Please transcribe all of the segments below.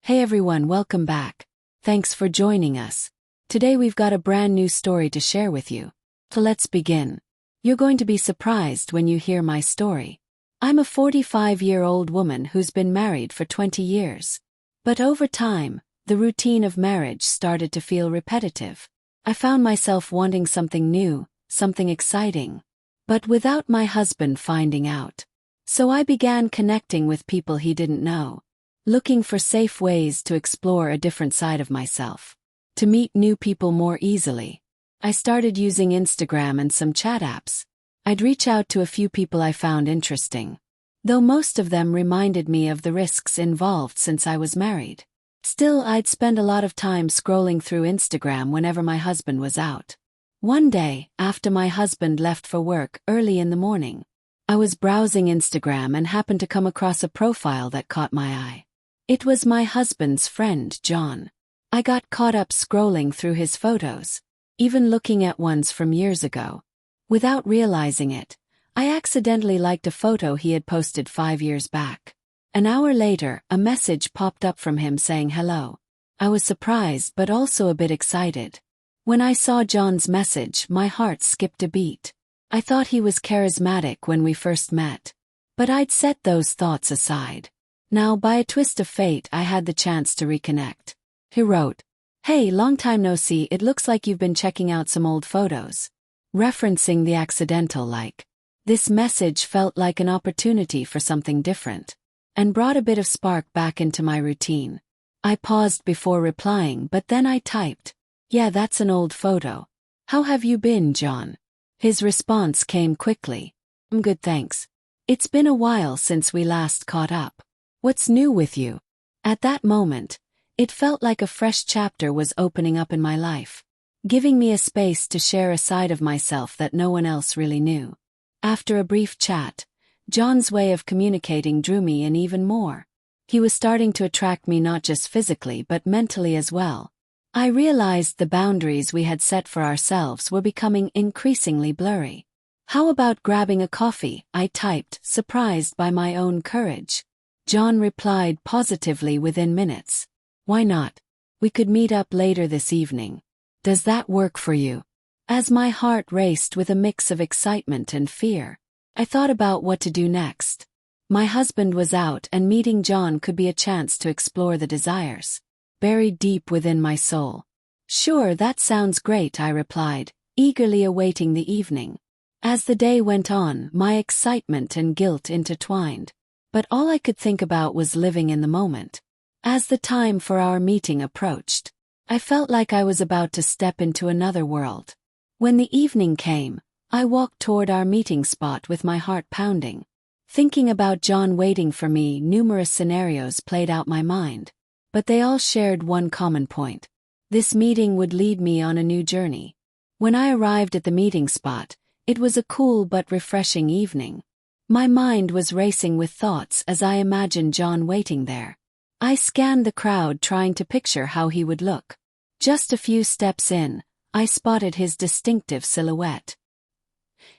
Hey everyone, welcome back. Thanks for joining us. Today we've got a brand new story to share with you. So let's begin. You're going to be surprised when you hear my story. I'm a 45-year-old woman who's been married for 20 years. But over time, the routine of marriage started to feel repetitive. I found myself wanting something new, something exciting. But without my husband finding out. So I began connecting with people he didn't know. Looking for safe ways to explore a different side of myself. To meet new people more easily. I started using Instagram and some chat apps. I'd reach out to a few people I found interesting. Though most of them reminded me of the risks involved since I was married. Still, I'd spend a lot of time scrolling through Instagram whenever my husband was out. One day, after my husband left for work early in the morning, I was browsing Instagram and happened to come across a profile that caught my eye. It was my husband's friend, John. I got caught up scrolling through his photos, even looking at ones from years ago. Without realizing it, I accidentally liked a photo he had posted 5 years back. An hour later, a message popped up from him saying hello. I was surprised but also a bit excited. When I saw John's message, my heart skipped a beat. I thought he was charismatic when we first met. But I'd set those thoughts aside. Now, by a twist of fate, I had the chance to reconnect. He wrote, "Hey, long time no see, it looks like you've been checking out some old photos." Referencing the accidental like. This message felt like an opportunity for something different. And brought a bit of spark back into my routine. I paused before replying, but then I typed, "Yeah, that's an old photo. How have you been, John?" His response came quickly. "I'm good, thanks. It's been a while since we last caught up. What's new with you?" At that moment, it felt like a fresh chapter was opening up in my life, giving me a space to share a side of myself that no one else really knew. After a brief chat, John's way of communicating drew me in even more. He was starting to attract me not just physically but mentally as well. I realized the boundaries we had set for ourselves were becoming increasingly blurry. "How about grabbing a coffee?" I typed, surprised by my own courage. John replied positively within minutes. "Why not? We could meet up later this evening. Does that work for you?" As my heart raced with a mix of excitement and fear, I thought about what to do next. My husband was out and meeting John could be a chance to explore the desires buried deep within my soul. "Sure, that sounds great," I replied, eagerly awaiting the evening. As the day went on, my excitement and guilt intertwined. But all I could think about was living in the moment. As the time for our meeting approached, I felt like I was about to step into another world. When the evening came, I walked toward our meeting spot with my heart pounding. Thinking about John waiting for me, numerous scenarios played out my mind. But they all shared one common point. This meeting would lead me on a new journey. When I arrived at the meeting spot, it was a cool but refreshing evening. My mind was racing with thoughts as I imagined John waiting there. I scanned the crowd trying to picture how he would look. Just a few steps in, I spotted his distinctive silhouette.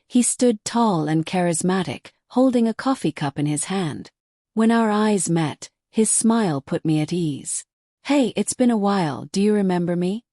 He stood tall and charismatic, holding a coffee cup in his hand. When our eyes met, his smile put me at ease. "Hey, it's been a while, do you remember me?"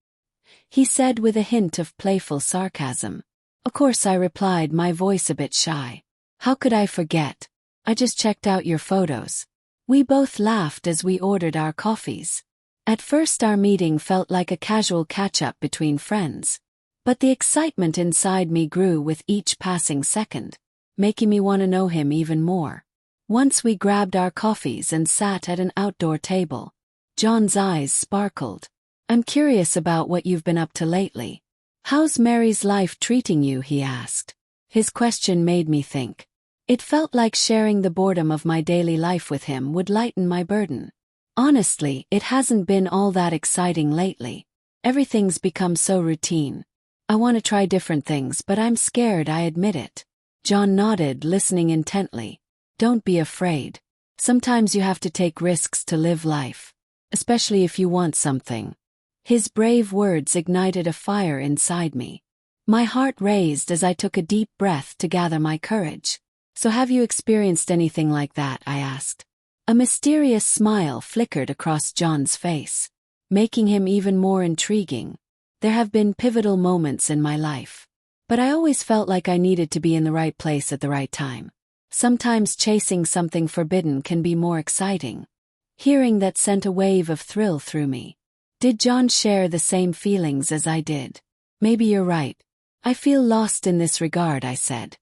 he said with a hint of playful sarcasm. "Of course," I replied, my voice a bit shy. "How could I forget? I just checked out your photos." We both laughed as we ordered our coffees. At first our meeting felt like a casual catch-up between friends. But the excitement inside me grew with each passing second, making me want to know him even more. Once we grabbed our coffees and sat at an outdoor table, John's eyes sparkled. "I'm curious about what you've been up to lately. How's Mary's life treating you?" he asked. His question made me think. It felt like sharing the boredom of my daily life with him would lighten my burden. Honestly, it hasn't been all that exciting lately. Everything's become so routine. I want to try different things, but I'm scared, I admit it. John nodded, listening intently. "Don't be afraid. Sometimes you have to take risks to live life. Especially if you want something." His brave words ignited a fire inside me. My heart raised as I took a deep breath to gather my courage. "So have you experienced anything like that?" I asked. A mysterious smile flickered across John's face, making him even more intriguing. There have been pivotal moments in my life, but I always felt like I needed to be in the right place at the right time. Sometimes chasing something forbidden can be more exciting. Hearing that sent a wave of thrill through me. Did John share the same feelings as I did? Maybe you're right. I feel lost in this regard, I said.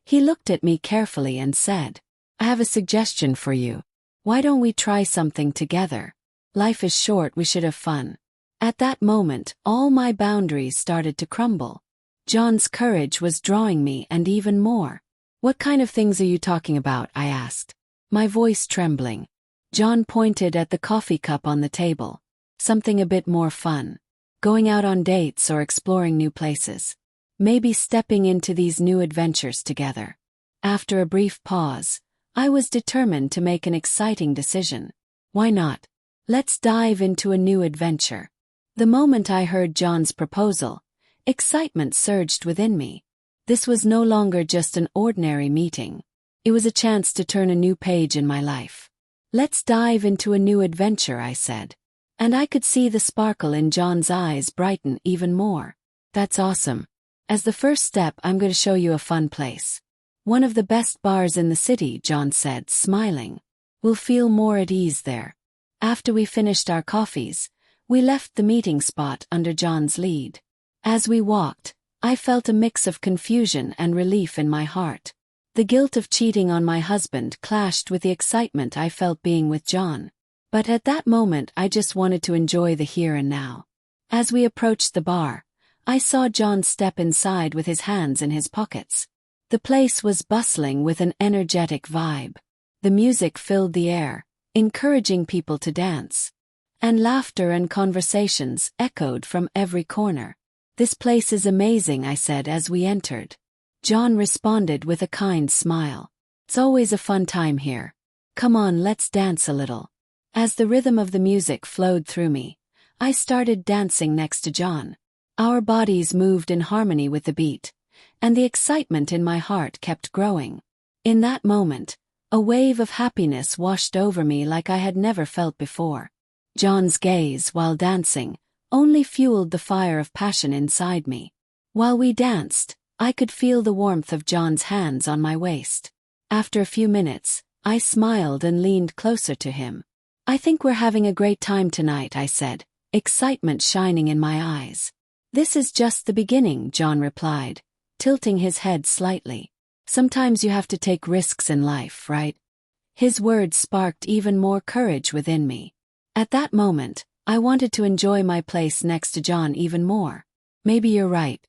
He looked at me carefully and said, I have a suggestion for you. Why don't we try something together? Life is short, we should have fun. At that moment, all my boundaries started to crumble. John's courage was drawing me, and even more. What kind of things are you talking about? I asked, my voice trembling. John pointed at the coffee cup on the table. Something a bit more fun. Going out on dates or exploring new places. Maybe stepping into these new adventures together. After a brief pause, I was determined to make an exciting decision. Why not? Let's dive into a new adventure. The moment I heard John's proposal, excitement surged within me. This was no longer just an ordinary meeting. It was a chance to turn a new page in my life. Let's dive into a new adventure, I said. And I could see the sparkle in John's eyes brighten even more. That's awesome. As the first step, I'm going to show you a fun place. One of the best bars in the city, John said, smiling. We'll feel more at ease there. After we finished our coffees, we left the meeting spot under John's lead. As we walked, I felt a mix of confusion and relief in my heart. The guilt of cheating on my husband clashed with the excitement I felt being with John. But at that moment I just wanted to enjoy the here and now. As we approached the bar, I saw John step inside with his hands in his pockets. The place was bustling with an energetic vibe. The music filled the air, encouraging people to dance. And laughter and conversations echoed from every corner. This place is amazing, I said as we entered. John responded with a kind smile. It's always a fun time here. Come on, let's dance a little. As the rhythm of the music flowed through me, I started dancing next to John. Our bodies moved in harmony with the beat, and the excitement in my heart kept growing. In that moment, a wave of happiness washed over me like I had never felt before. John's gaze, while dancing, only fueled the fire of passion inside me. While we danced, I could feel the warmth of John's hands on my waist. After a few minutes, I smiled and leaned closer to him. I think we're having a great time tonight, I said, excitement shining in my eyes. This is just the beginning, John replied, tilting his head slightly. Sometimes you have to take risks in life, right? His words sparked even more courage within me. At that moment, I wanted to enjoy my place next to John even more. Maybe you're right.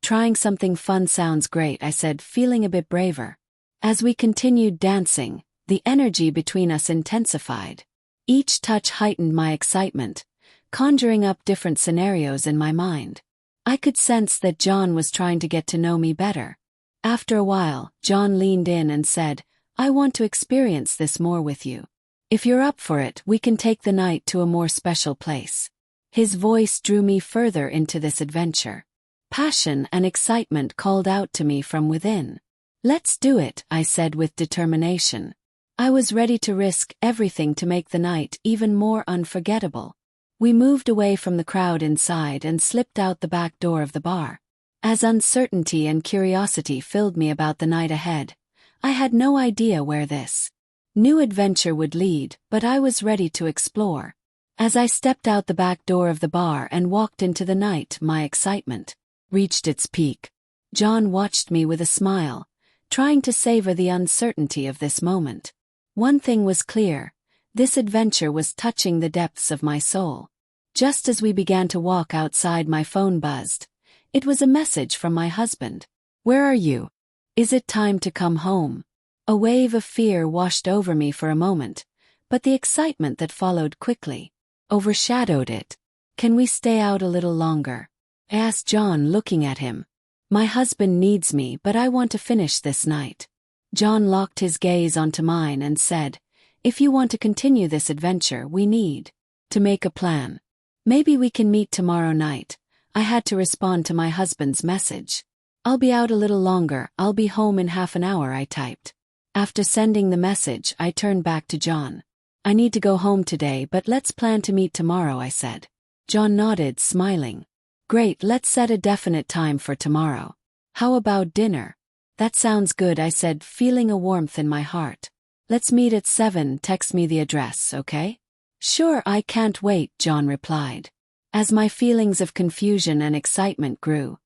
Trying something fun sounds great, I said, feeling a bit braver. As we continued dancing, the energy between us intensified. Each touch heightened my excitement, conjuring up different scenarios in my mind. I could sense that John was trying to get to know me better. After a while, John leaned in and said, I want to experience this more with you. If you're up for it, we can take the night to a more special place. His voice drew me further into this adventure. Passion and excitement called out to me from within. Let's do it, I said with determination. I was ready to risk everything to make the night even more unforgettable. We moved away from the crowd inside and slipped out the back door of the bar. As uncertainty and curiosity filled me about the night ahead, I had no idea where this new adventure would lead, but I was ready to explore. As I stepped out the back door of the bar and walked into the night, my excitement reached its peak. John watched me with a smile, trying to savor the uncertainty of this moment. One thing was clear, this adventure was touching the depths of my soul. Just as we began to walk outside, my phone buzzed. It was a message from my husband. Where are you? Is it time to come home? A wave of fear washed over me for a moment, but the excitement that followed quickly overshadowed it. Can we stay out a little longer? I asked John, looking at him. My husband needs me, but I want to finish this night. John locked his gaze onto mine and said, if you want to continue this adventure, we need to make a plan. Maybe we can meet tomorrow night. I had to respond to my husband's message. I'll be out a little longer, I'll be home in half an hour, I typed. After sending the message, I turned back to John. I need to go home today, but let's plan to meet tomorrow, I said. John nodded, smiling. Great, let's set a definite time for tomorrow. How about dinner? That sounds good, I said, feeling a warmth in my heart. Let's meet at 7, text me the address, okay? Sure, I can't wait, John replied. As my feelings of confusion and excitement grew,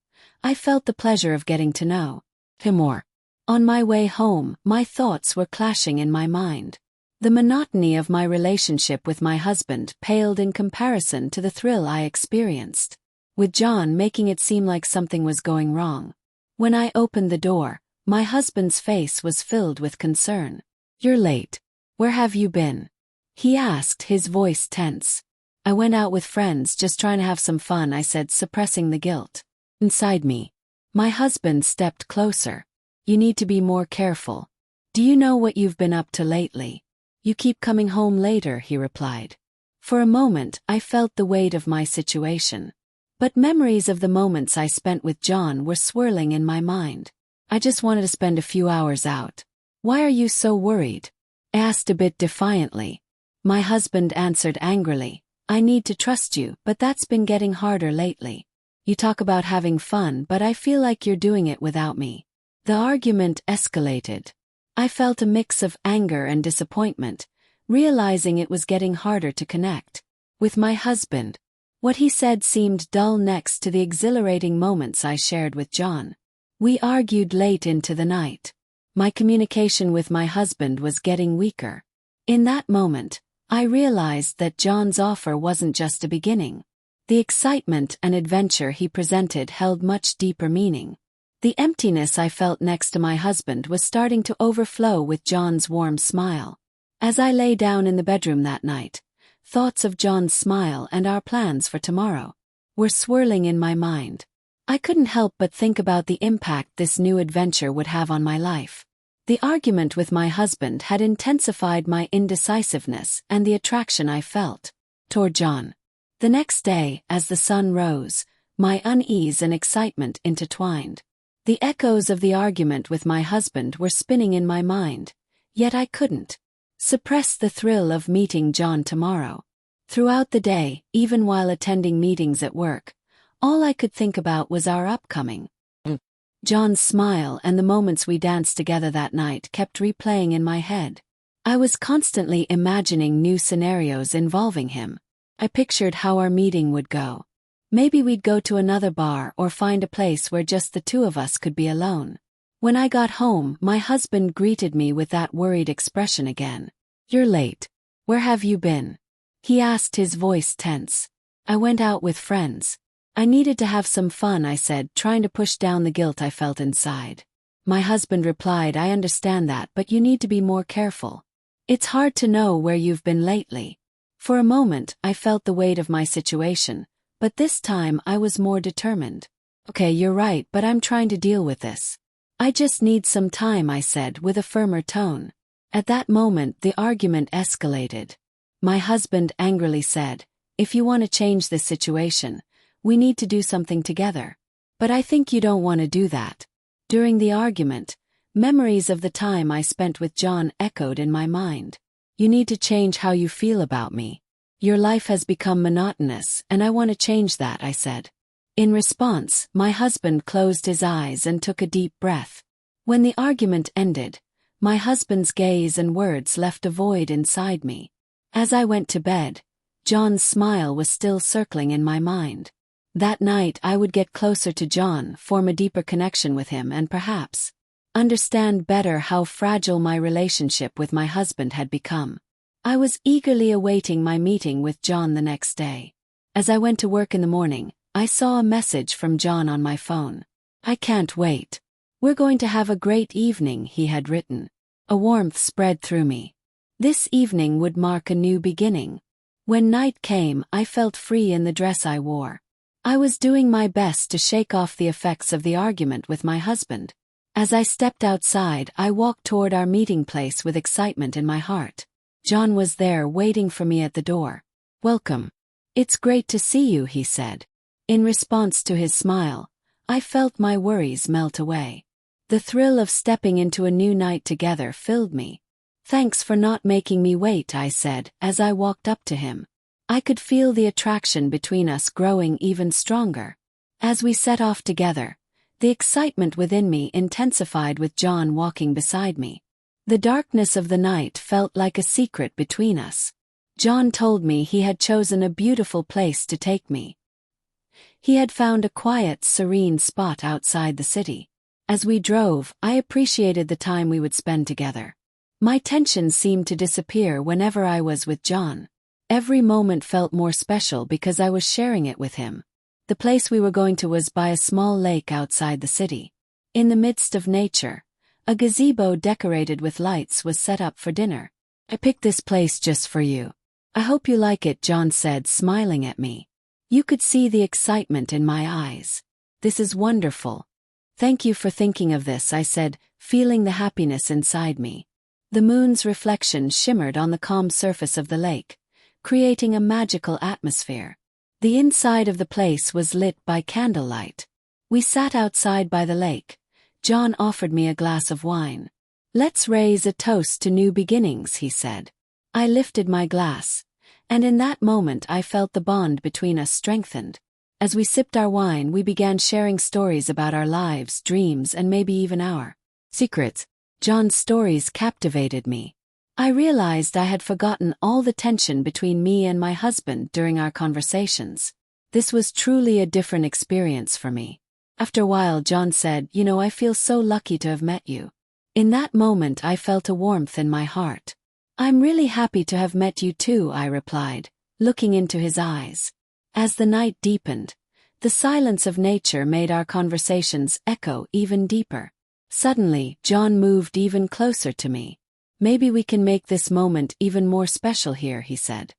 I felt the pleasure of getting to know him more. On my way home, my thoughts were clashing in my mind. The monotony of my relationship with my husband paled in comparison to the thrill I experienced, with John making it seem like something was going wrong. When I opened the door, my husband's face was filled with concern. You're late. Where have you been? He asked, his voice tense. I went out with friends, just trying to have some fun, I said, suppressing the guilt inside me. My husband stepped closer. You need to be more careful. Do you know what you've been up to lately? You keep coming home later, he replied. For a moment, I felt the weight of my situation. But memories of the moments I spent with John were swirling in my mind. I just wanted to spend a few hours out. Why are you so worried? I asked a bit defiantly. My husband answered angrily. I need to trust you, but that's been getting harder lately. You talk about having fun, but I feel like you're doing it without me. The argument escalated. I felt a mix of anger and disappointment, realizing it was getting harder to connect with my husband. What he said seemed dull next to the exhilarating moments I shared with John. We argued late into the night. My communication with my husband was getting weaker. In that moment, I realized that John's offer wasn't just a beginning. The excitement and adventure he presented held much deeper meaning. The emptiness I felt next to my husband was starting to overflow with John's warm smile. As I lay down in the bedroom that night, thoughts of John's smile and our plans for tomorrow were swirling in my mind. I couldn't help but think about the impact this new adventure would have on my life. The argument with my husband had intensified my indecisiveness and the attraction I felt toward John. The next day, as the sun rose, my unease and excitement intertwined. The echoes of the argument with my husband were spinning in my mind, yet I couldn't suppress the thrill of meeting John tomorrow. Throughout the day, even while attending meetings at work, all I could think about was our upcoming John's smile, and the moments we danced together that night kept replaying in my head. I was constantly imagining new scenarios involving him. I pictured how our meeting would go. Maybe we'd go to another bar or find a place where just the two of us could be alone. When I got home, my husband greeted me with that worried expression again. You're late. Where have you been? He asked, his voice tense. I went out with friends. I needed to have some fun, I said, trying to push down the guilt I felt inside. My husband replied, I understand that, but you need to be more careful. It's hard to know where you've been lately. For a moment, I felt the weight of my situation, but this time I was more determined. Okay, you're right, but I'm trying to deal with this. I just need some time, I said with a firmer tone. At that moment, the argument escalated. My husband angrily said, if you want to change this situation, we need to do something together. But I think you don't want to do that. During the argument, memories of the time I spent with John echoed in my mind. You need to change how you feel about me. Your life has become monotonous, and I want to change that, I said. In response, my husband closed his eyes and took a deep breath. When the argument ended, my husband's gaze and words left a void inside me. As I went to bed, John's smile was still circling in my mind. That night I would get closer to John, form a deeper connection with him, and perhaps understand better how fragile my relationship with my husband had become. I was eagerly awaiting my meeting with John the next day. As I went to work in the morning, I saw a message from John on my phone. I can't wait. We're going to have a great evening, he had written. A warmth spread through me. This evening would mark a new beginning. When night came, I felt free in the dress I wore. I was doing my best to shake off the effects of the argument with my husband. As I stepped outside, I walked toward our meeting place with excitement in my heart. John was there waiting for me at the door. Welcome. It's great to see you, he said. In response to his smile, I felt my worries melt away. The thrill of stepping into a new night together filled me. "Thanks for not making me wait," I said as I walked up to him. I could feel the attraction between us growing even stronger. As we set off together, the excitement within me intensified with John walking beside me. The darkness of the night felt like a secret between us. John told me he had chosen a beautiful place to take me. He had found a quiet, serene spot outside the city. As we drove, I appreciated the time we would spend together. My tension seemed to disappear whenever I was with John. Every moment felt more special because I was sharing it with him. The place we were going to was by a small lake outside the city. In the midst of nature, a gazebo decorated with lights was set up for dinner. "I picked this place just for you. I hope you like it," John said, smiling at me. You could see the excitement in my eyes. "This is wonderful. Thank you for thinking of this," I said, feeling the happiness inside me. The moon's reflection shimmered on the calm surface of the lake, creating a magical atmosphere. The inside of the place was lit by candlelight. We sat outside by the lake. John offered me a glass of wine. "Let's raise a toast to new beginnings," he said. I lifted my glass, and in that moment I felt the bond between us strengthened. As we sipped our wine, we began sharing stories about our lives, dreams, and maybe even our secrets. John's stories captivated me. I realized I had forgotten all the tension between me and my husband during our conversations. This was truly a different experience for me. After a while, John said, "I feel so lucky to have met you." In that moment I felt a warmth in my heart. "I'm really happy to have met you too," I replied, looking into his eyes. As the night deepened, the silence of nature made our conversations echo even deeper. Suddenly, John moved even closer to me. "Maybe we can make this moment even more special here," he said,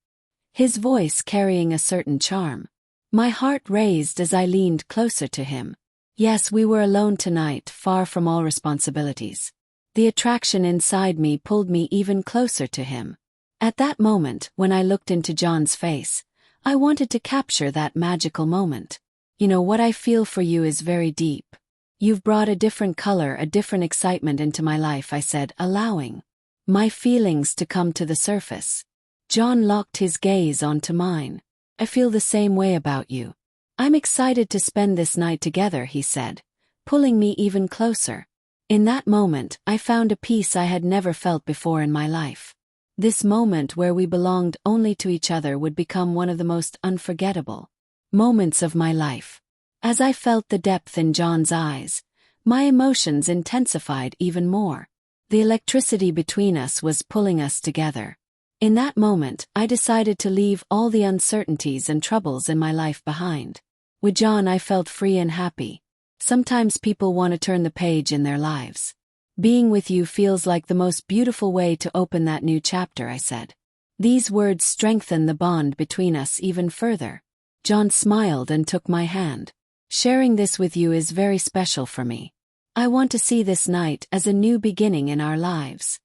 his voice carrying a certain charm. My heart raised as I leaned closer to him. Yes, we were alone tonight, far from all responsibilities. The attraction inside me pulled me even closer to him. At that moment, when I looked into John's face, I wanted to capture that magical moment. "What I feel for you is very deep. You've brought a different color, a different excitement into my life," I said, allowing my feelings to come to the surface. John locked his gaze onto mine. "I feel the same way about you. I'm excited to spend this night together," he said, pulling me even closer. In that moment, I found a peace I had never felt before in my life. This moment where we belonged only to each other would become one of the most unforgettable moments of my life. As I felt the depth in John's eyes, my emotions intensified even more. The electricity between us was pulling us together. In that moment, I decided to leave all the uncertainties and troubles in my life behind. With John, I felt free and happy. Sometimes people want to turn the page in their lives. "Being with you feels like the most beautiful way to open that new chapter," I said. These words strengthened the bond between us even further. John smiled and took my hand. "Sharing this with you is very special for me. I want to see this night as a new beginning in our lives,"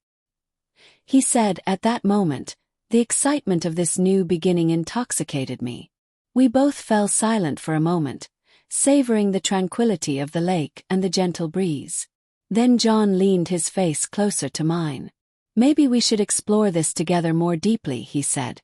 he said. At that moment, the excitement of this new beginning intoxicated me. We both fell silent for a moment, savoring the tranquility of the lake and the gentle breeze. Then John leaned his face closer to mine. "Maybe we should explore this together more deeply," he said,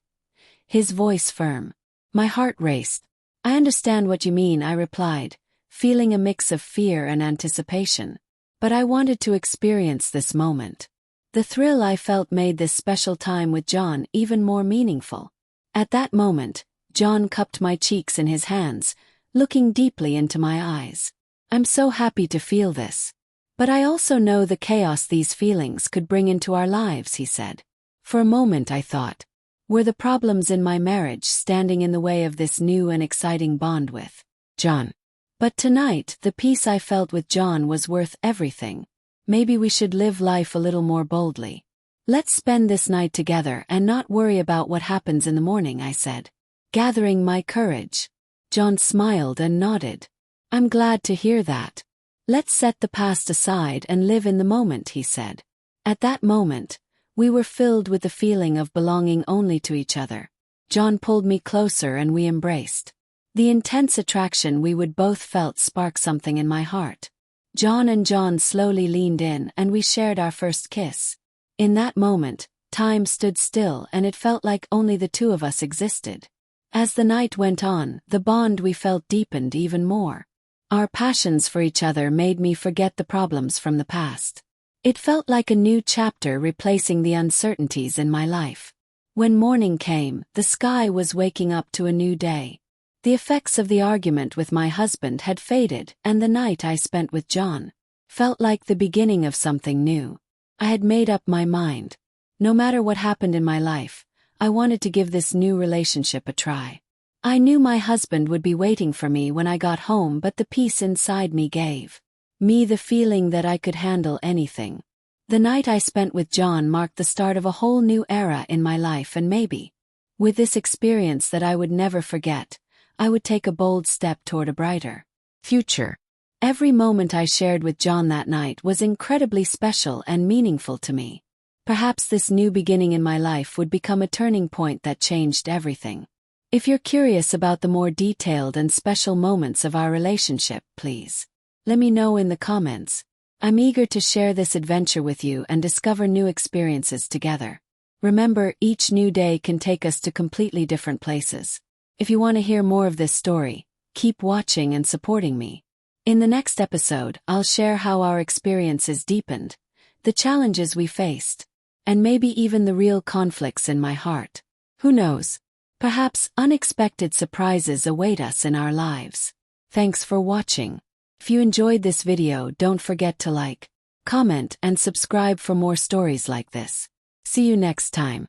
his voice firm. My heart raced. "I understand what you mean," I replied, feeling a mix of fear and anticipation. But I wanted to experience this moment. The thrill I felt made this special time with John even more meaningful. At that moment, John cupped my cheeks in his hands, looking deeply into my eyes. "I'm so happy to feel this. But I also know the chaos these feelings could bring into our lives," he said. For a moment I thought, were the problems in my marriage standing in the way of this new and exciting bond with John? But tonight, the peace I felt with John was worth everything. Maybe we should live life a little more boldly. "Let's spend this night together and not worry about what happens in the morning," I said, gathering my courage. John smiled and nodded. "I'm glad to hear that. Let's set the past aside and live in the moment," he said. At that moment, we were filled with the feeling of belonging only to each other. John pulled me closer and we embraced. The intense attraction we would both felt sparked something in my heart. John slowly leaned in and we shared our first kiss. In that moment, time stood still and it felt like only the two of us existed. As the night went on, the bond we felt deepened even more. Our passions for each other made me forget the problems from the past. It felt like a new chapter replacing the uncertainties in my life. When morning came, the sky was waking up to a new day. The effects of the argument with my husband had faded, and the night I spent with John felt like the beginning of something new. I had made up my mind. No matter what happened in my life, I wanted to give this new relationship a try. I knew my husband would be waiting for me when I got home, but the peace inside me gave me the feeling that I could handle anything. The night I spent with John marked the start of a whole new era in my life, and maybe, with this experience that I would never forget, I would take a bold step toward a brighter future. Every moment I shared with John that night was incredibly special and meaningful to me. Perhaps this new beginning in my life would become a turning point that changed everything. If you're curious about the more detailed and special moments of our relationship, please let me know in the comments. I'm eager to share this adventure with you and discover new experiences together. Remember, each new day can take us to completely different places. If you want to hear more of this story, keep watching and supporting me. In the next episode, I'll share how our experiences deepened, the challenges we faced, and maybe even the real conflicts in my heart. Who knows? Perhaps unexpected surprises await us in our lives. Thanks for watching. If you enjoyed this video, don't forget to like, comment, and subscribe for more stories like this. See you next time.